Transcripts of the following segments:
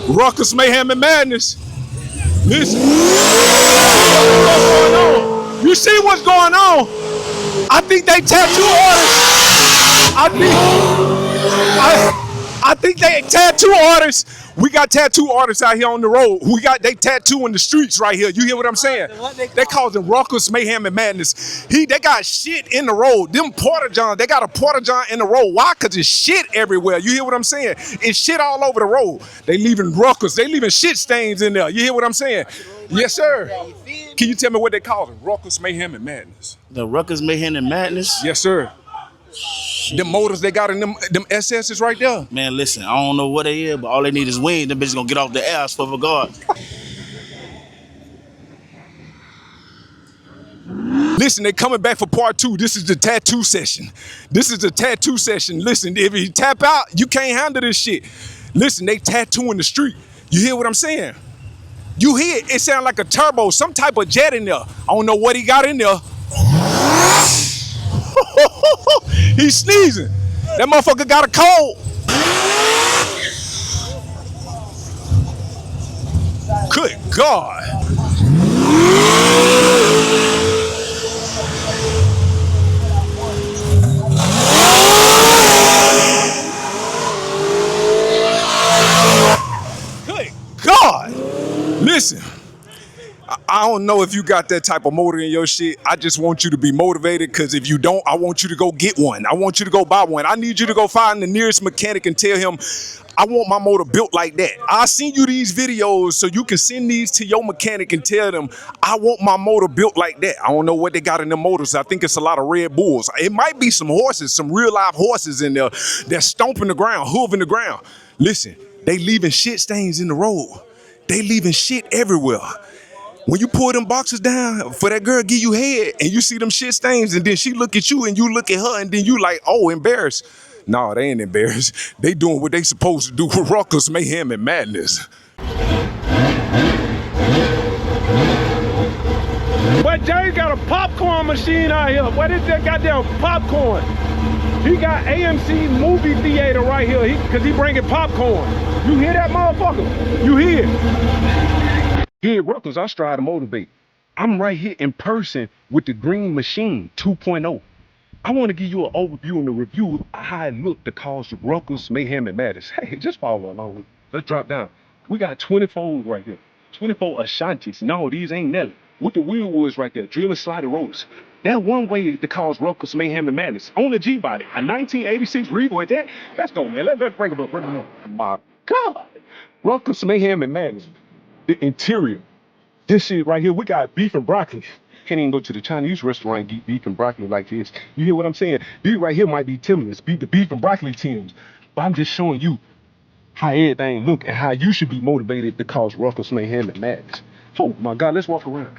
Ruckus, mayhem, and madness. Listen. You see what's going on? I think they tattoo artists. I think they tattoo artists. We got tattoo artists out here on the road. They tattoo in the streets right here. You hear what I'm saying? They call them ruckus, mayhem, and madness. They got shit in the road. Them porta johns, they got a porta john in the road. Why? Cause it's shit everywhere. You hear what I'm saying? It's shit all over the road. They leaving ruckus. They leaving shit stains in there. You hear what I'm saying? Yes, sir. Can you tell me what they call them? Ruckus, mayhem, and madness. The ruckus, mayhem, and madness. Yes, sir. Them motors they got in them SS's right there. Man, listen, I don't know what they is, but all they need is wings. Them bitches gonna get off the ass for regard. Listen, they coming back for part 2. This is the tattoo session. Listen, if you tap out, you can't handle this shit. Listen, they tattoo in the street. You hear what I'm saying? You hear it. It sounds like a turbo, some type of jet in there. I don't know what he got in there. He's sneezing. That motherfucker got a cold. Good God. Good God. Listen. I don't know if you got that type of motor in your shit. I just want you to be motivated, because if you don't, I want you to go get one. I want you to go buy one. I need you to go find the nearest mechanic and tell him, I want my motor built like that. I'll send you these videos so you can send these to your mechanic and tell them, I want my motor built like that. I don't know what they got in them motors. I think it's a lot of Red Bulls. It might be some horses, some real live horses in there that's stomping the ground, hooving the ground. Listen, they leaving shit stains in the road. They leaving shit everywhere. When you pull them boxes down for that girl give you head and you see them shit stains and then she look at you and you look at her and then you like, oh, embarrassed. No, they ain't embarrassed. They doing what they supposed to do with ruckus, mayhem, and madness. But Jay got a popcorn machine out here. What is that goddamn popcorn? He got AMC movie theater right here because he bringing popcorn. You hear that, motherfucker? You hear it? Here at Ruckus, I strive to motivate. I'm right here in person with the Green Machine 2.0. I want to give you an overview and a review of how it looked to cause ruckus, mayhem, and madness. Hey, just follow along. Let's drop down. We got 24 right here. 24 Ashantis. No, these ain't Nelly. With the wheel woods right there, drilling sliding rotors. That one way to cause ruckus, mayhem, and madness. On the G-Body, a 1986 Regal at that. Let's go, man. Let's bring it up. My God. Ruckus, mayhem, and madness. The interior. This shit right here, we got beef and broccoli. Can't even go to the Chinese restaurant and get beef and broccoli like this. You hear what I'm saying? These right here might be Tim's, the beef and broccoli Tim's. But I'm just showing you how everything look and how you should be motivated to cause ruckus, mayhem, and madness. Oh my God, let's walk around.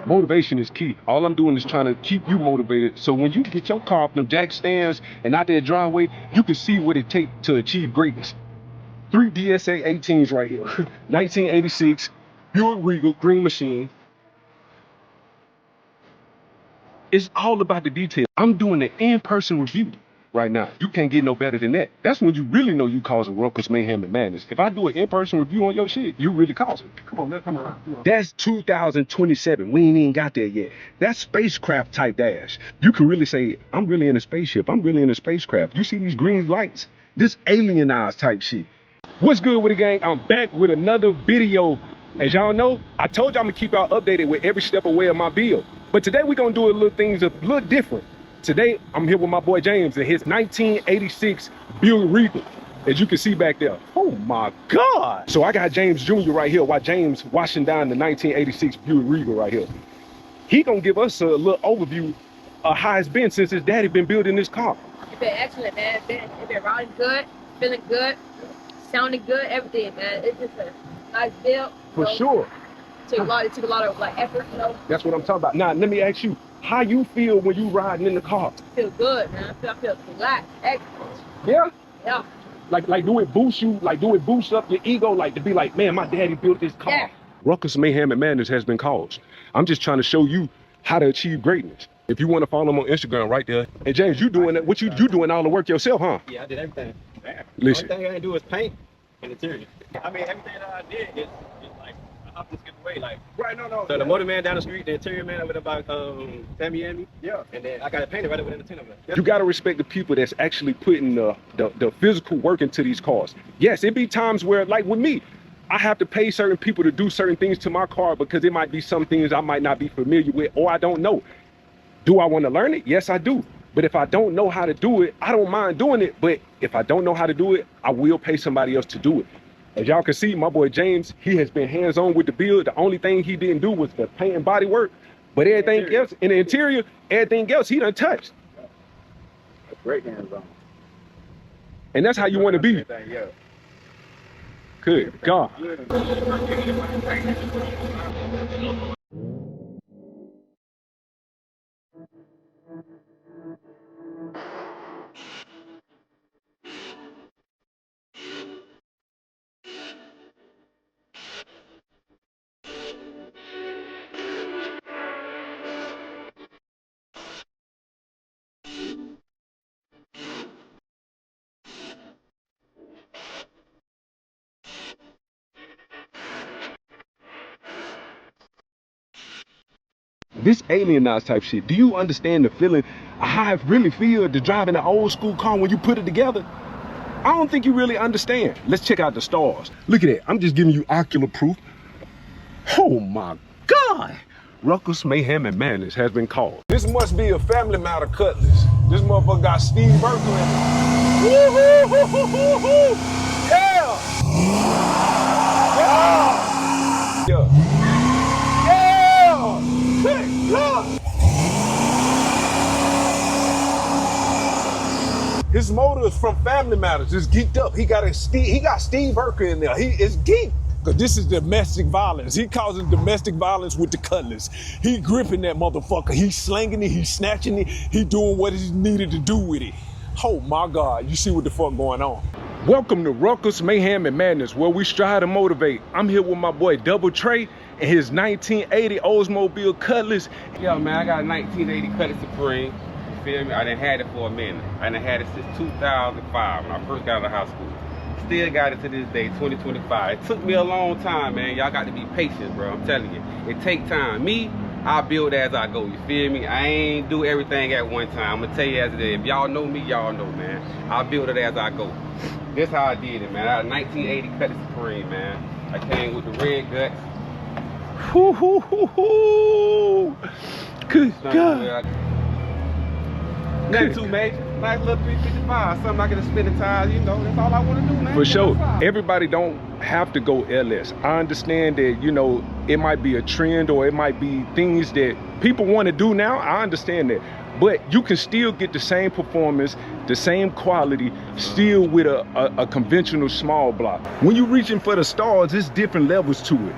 Motivation is key. All I'm doing is trying to keep you motivated. So when you get your car up them jack stands and out there driveway, you can see what it takes to achieve greatness. 3 DSA 18s right here. 1986, Buick Regal, Green Machine. It's all about the detail. I'm doing an in-person review right now. You can't get no better than that. That's when you really know you causing ruckus, mayhem, and madness. If I do an in-person review on your shit, you really causing. Come on, let's come around. That's 2027. We ain't even got there yet. That's spacecraft type dash. You can really say, I'm really in a spaceship. I'm really in a spacecraft. You see these green lights? This alienized type shit. What's good with the gang? I'm back with another video. As y'all know, I told y'all I'm gonna keep y'all updated with every step away of my build. But today we're gonna do a little things a little different. Today, I'm here with my boy James and his 1986 Buick Regal, as you can see back there. Oh my God. So I got James Jr. right here while James washing down the 1986 Buick Regal right here. He gonna give us a little overview of how it's been since his daddy been building this car. It's been excellent, man. It's been riding good, feeling good, sounding good, everything, man. It's just a nice build. For sure. It took a lot of like effort, you know. That's what I'm talking about. Now, let me ask you, how you feel when you riding in the car? I feel good, man. I feel relaxed, excellent. Yeah? Yeah. Like do it boost you, like do it boost up your ego, like to be like, man, my daddy built this car. Yeah. Ruckus, mayhem, and madness has been caused. I'm just trying to show you how to achieve greatness. If you want to follow him on Instagram right there. And James, you doing that? What you doing all the work yourself, huh? Yeah, I did everything. Listen. The only thing I didn't do is paint and interior. I mean, everything that I did is like I hopped and skipped away. Like, Right, no. so the motor man down the street, the interior man over there by Sammy, Yeah. and then I got it painted right over in the tent over there. You gotta respect the people that's actually putting the physical work into these cars. Yes, it be times where, like with me, I have to pay certain people to do certain things to my car because it might be some things I might not be familiar with or I don't know. Do I want to learn it? Yes, I do. But if I don't know how to do it, I don't mind doing it. But if I don't know how to do it, I will pay somebody else to do it. As y'all can see, my boy James, he has been hands-on with the build. The only thing he didn't do was the paint and body work. But everything else, in the interior, everything else, he done touched. That's great hands-on. And that's how you want to be. Yeah. Good God. This alienized type shit, do you understand the feeling, how it really feels to drive in an old school car when you put it together? I don't think you really understand. Let's check out the stars. Look at that, I'm just giving you ocular proof. Oh my God. Ruckus, Mayhem, and Madness has been called. This must be a family matter Cutlass. This motherfucker got Steve Urkel in it. Woo-hoo-hoo-hoo-hoo-hoo! Yeah! Yeah! Yeah! Look. His motor is from Family Matters. It's geeked up. He got Steve Urkel in there. He is geeked. Cause this is domestic violence. He causing domestic violence with the Cutlass. He gripping that motherfucker. He slinging it. He snatching it. He doing what he needed to do with it. Oh my God, you see what the fuck going on. Welcome to Ruckus, Mayhem, and Madness, where we strive to motivate. I'm here with my boy Double Trey and his 1980 Oldsmobile Cutlass. Yeah, man, I got a 1980 Cutlass Supreme. You feel me? I done had it for a minute. I done had it since 2005 when I first got out of high school. Still got it to this day, 2025. It took me a long time, man. Y'all got to be patient, bro. I'm telling you. It take time. Me, I build as I go. You feel me? I ain't do everything at one time. I'm gonna tell you as it is. If y'all know me, y'all know, man. I build it as I go. This how I did it, man. I had a 1980 Cutlass Supreme, man. I came with the red guts. Hoo hoo hoo hoo! Good God! Nothing too major. Nice little 355. Something I can spin the tires, you know. That's all I want to do, man. For sure. Everybody don't have to go LS. I understand that, you know, it might be a trend or it might be things that people want to do now. I understand that. But you can still get the same performance, the same quality, still with a conventional small block. When you're reaching for the stars, there's different levels to it.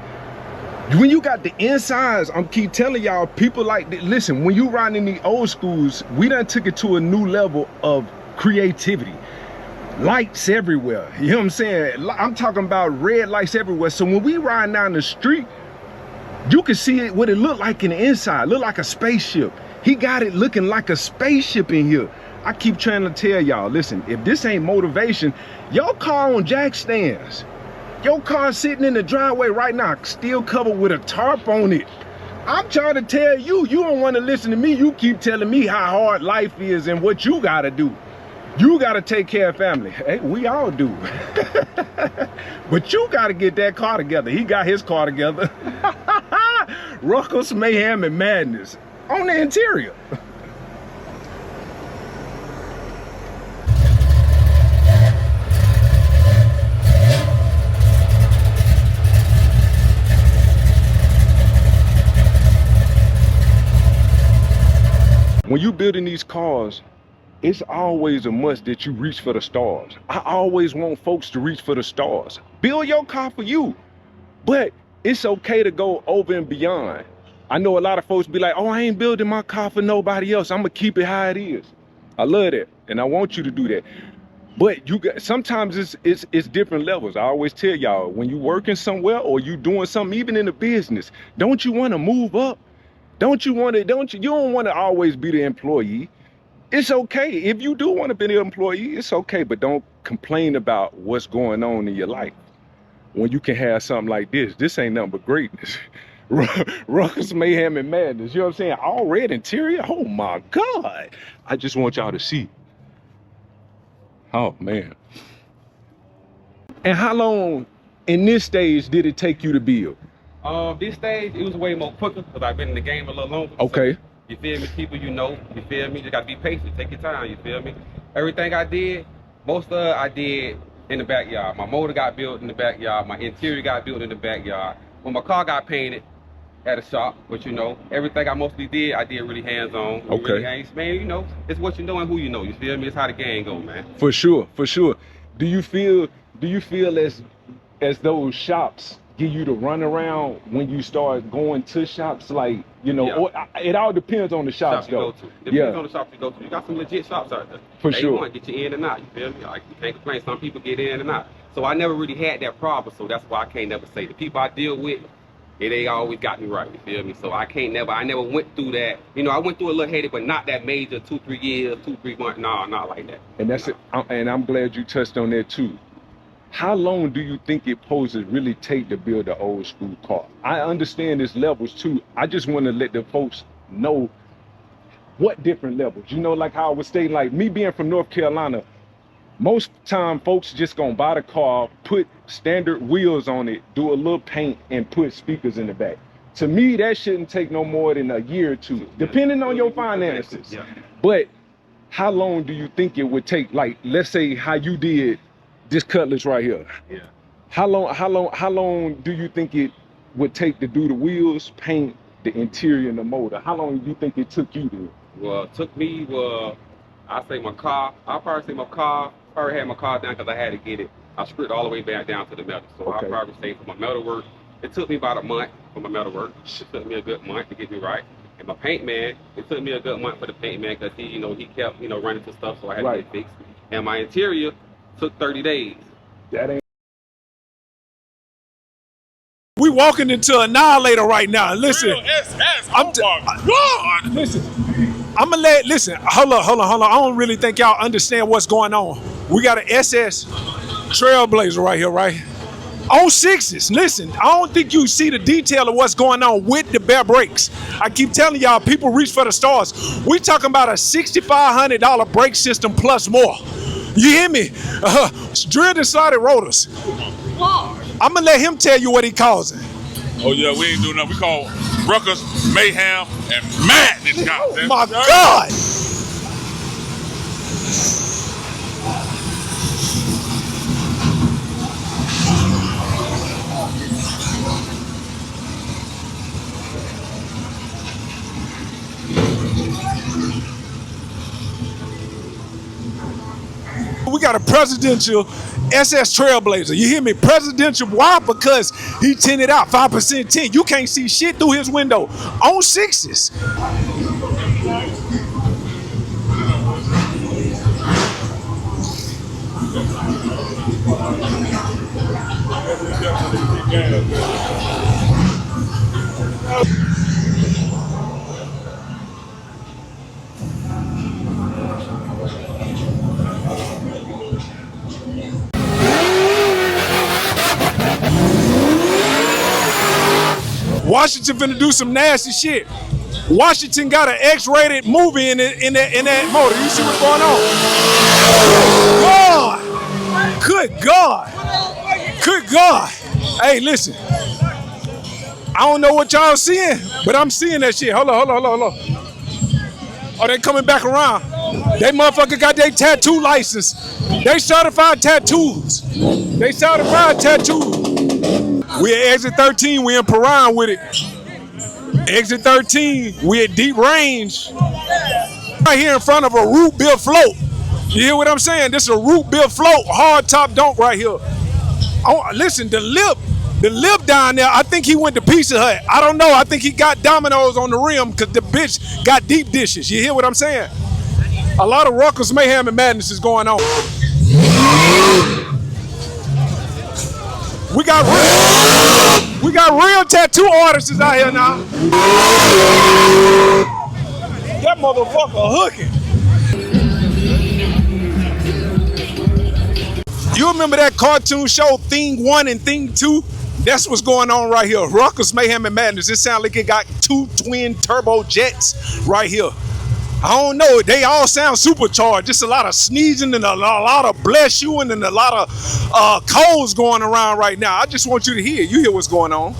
When you got the insides, I'm keep telling y'all, people like, listen, when you riding in the old schools, we done took it to a new level of creativity. Lights everywhere, you know what I'm saying? I'm talking about red lights everywhere. So when we riding down the street, you can see it, what it look like in the inside, look like a spaceship. He got it looking like a spaceship in here. I keep trying to tell y'all, listen, if this ain't motivation, y'all car on jack stands. Your car sitting in the driveway right now, still covered with a tarp on it. I'm trying to tell you, you don't want to listen to me. You keep telling me how hard life is and what you got to do. You got to take care of family. Hey, we all do. But you got to get that car together. He got his car together. Ruckus, Mayhem, and Madness on the interior. When you building these cars, it's always a must that you reach for the stars. I always want folks to reach for the stars. Build your car for you, but it's okay to go over and beyond. I know a lot of folks be like, oh, I ain't building my car for nobody else. I'm gonna keep it how it is. I love that, and I want you to do that. But you got, sometimes it's different levels. I always tell y'all, when you working somewhere or you doing something, even in the business, don't you want to move up? Don't you want to, you don't want to always be the employee. It's okay. If you do want to be the employee, it's okay, but don't complain about what's going on in your life. when you can have something like this. This ain't nothing but greatness. Ruckus, mayhem, and madness. You know what I'm saying? All red interior. Oh my God. I just want y'all to see. Oh man. And how long in this stage did it take you to build? This stage, it was way more quicker because I've been in the game a little longer. Okay. So, you feel me? People you know, you feel me? You just gotta be patient, take your time, you feel me? Everything I did, most of it I did in the backyard. My motor got built in the backyard, my interior got built in the backyard. When my car got painted at a shop, but you know, everything I mostly did, I did really hands-on. Okay. Really, man, you know, it's what you know and who you know, you feel me? It's how the game go, man. For sure, for sure. Do you feel as those shops give you the runaround when you start going to shops, like, you know, or it all depends on the shops you though. go to. Depends on the shops you go to. You got some legit shops out there. For they sure. Want to get you in and out, you feel me? Like, you can't complain. Some people get in and out. So I never really had that problem, so that's why I can't never say. The people I deal with, they always got me right, you feel me? So I never went through that. You know, I went through a little headache, but not that major 2-3 years, 2-3 months. No, not like that. And that's it. And I'm glad you touched on that too. How long do you think it poses really take to build an old school car? I understand there's levels too. I just want to let the folks know what different levels. You know, like how I was stating, like me being from North Carolina, most time folks just gonna buy the car, put standard wheels on it, do a little paint, and put speakers in the back. To me, that shouldn't take no more than a year or two, depending on your finances. Yeah. But how long do you think it would take? Like, let's say how you did this Cutlass right here. Yeah. How long do you think it would take to do the wheels, paint, the interior, and the motor? How long do you think it took you to? Well, it took me, I say my car. I'll probably say my car. Probably had my car down because I had to get it. I stripped all the way back down to the metal. So Okay. I'll probably say for my metal work, it took me about a month for my metal work. It took me a good month to get me right. And my paint man, it took me a good month for the paint man because he kept, running into stuff, so I had to get fixed. And my interior took 30 days. That ain't. We walking into Annihilator right now. Listen, listen. I'm gonna listen. Hold on. I don't really think y'all understand what's going on. We got an SS Trailblazer right here, right? On 6s. Listen, I don't think you see the detail of what's going on with the bare brakes. I keep telling y'all, people reach for the stars. We talking about a $6,500 brake system plus more. You hear me? Drilled and slotted rotors. I'm gonna let him tell you what he calls it. Oh yeah, we ain't doing nothing. We call ruckus, mayhem, and madness. Oh my God! We got a presidential SS Trailblazer. You hear me? Presidential. Why? Because he tinted out 5% tint. You can't see shit through his window on 6s. Washington finna do some nasty shit. Washington got an X-rated movie in that motor. You see what's going on? God! Good God! Good God! Hey, listen. I don't know what y'all seeing, but I'm seeing that shit. Hold on. Oh, they coming back around. They motherfucker got their tattoo license. They certified tattoos. They certified tattoos. We at exit 13, we in Perrine with it. Exit 13, we at deep range. Right here in front of a root beer float. You hear what I'm saying? This is a root beer float, hard top donk right here. Oh, listen, the lip down there, I think he went to Pizza Hut. I don't know, I think he got Domino's on the rim because the bitch got deep dishes. You hear what I'm saying? A lot of ruckus, mayhem, and madness is going on. We got real tattoo artists out here now. That motherfucker hooking. You remember that cartoon show Thing 1 and Thing 2? That's what's going on right here. Ruckus, Mayhem, and Madness. It sounds like it got 2 twin turbo jets right here. I don't know. They all sound supercharged. Just a lot of sneezing and a lot of bless you and a lot of colds going around right now. I just want you to hear. You hear what's going on.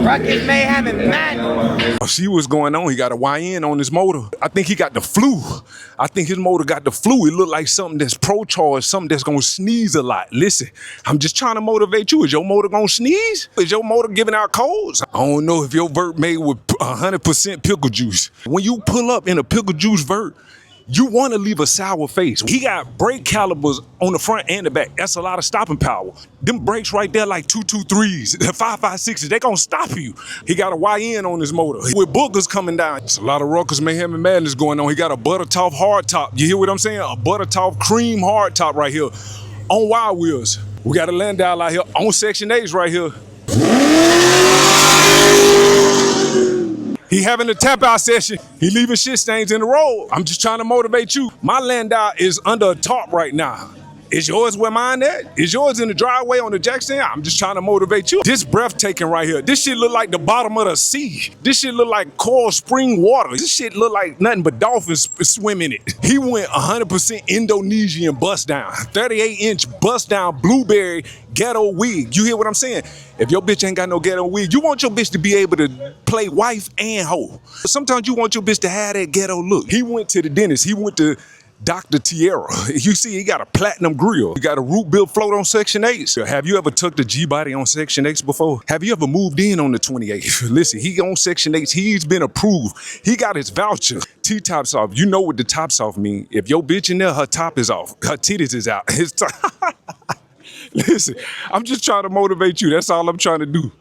Ruckus, Mayhem, and Madness. See what's going on. He got a YN on his motor. I think he got the flu. I think his motor got the flu. It look like something that's pro-charged, something that's gonna sneeze a lot. Listen, I'm just trying to motivate you. Is your motor gonna sneeze? Is your motor giving out colds? I don't know if your vert made with 100% pickle juice. When you pull up in a pickle juice vert, you want to leave a sour face. He got brake calipers on the front and the back. That's a lot of stopping power. Them brakes right there like 223s, 556s, they gonna stop you. He got a YN on his motor with boogers coming down. It's a lot of Ruckus, Mayhem, and Madness going on. He got a butter top hard top. You hear what I'm saying? A butter top cream hard top right here on wide wheels. We got a Landau out here on Section 8s right here. He having a tap out session. He leaving shit stains in the road. I'm just trying to motivate you. My Landau is under a tarp right now. Is yours where mine at? Is yours in the driveway on the jack stand? I'm just trying to motivate you. This breathtaking right here. This shit look like the bottom of the sea. This shit look like coral spring water. This shit look like nothing but dolphins swim in it. He went 100% Indonesian bust down. 38-inch bust down blueberry ghetto wig. You hear what I'm saying? If your bitch ain't got no ghetto wig, you want your bitch to be able to play wife and hoe. Sometimes you want your bitch to have that ghetto look. He went to the dentist. He went to Dr. Tierra. You see, he got a platinum grill. He got a root bill float on Section 8. Have you ever took the G-Body on Section 8 before? Have you ever moved in on the 28? Listen, he on Section 8. He's been approved. He got his voucher. T-top's off. You know what the top's off mean. If your bitch in there, her top is off. Her titties is out. His Listen, I'm just trying to motivate you. That's all I'm trying to do.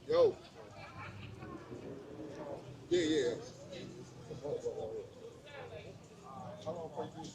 Yo. Yeah. How long for you?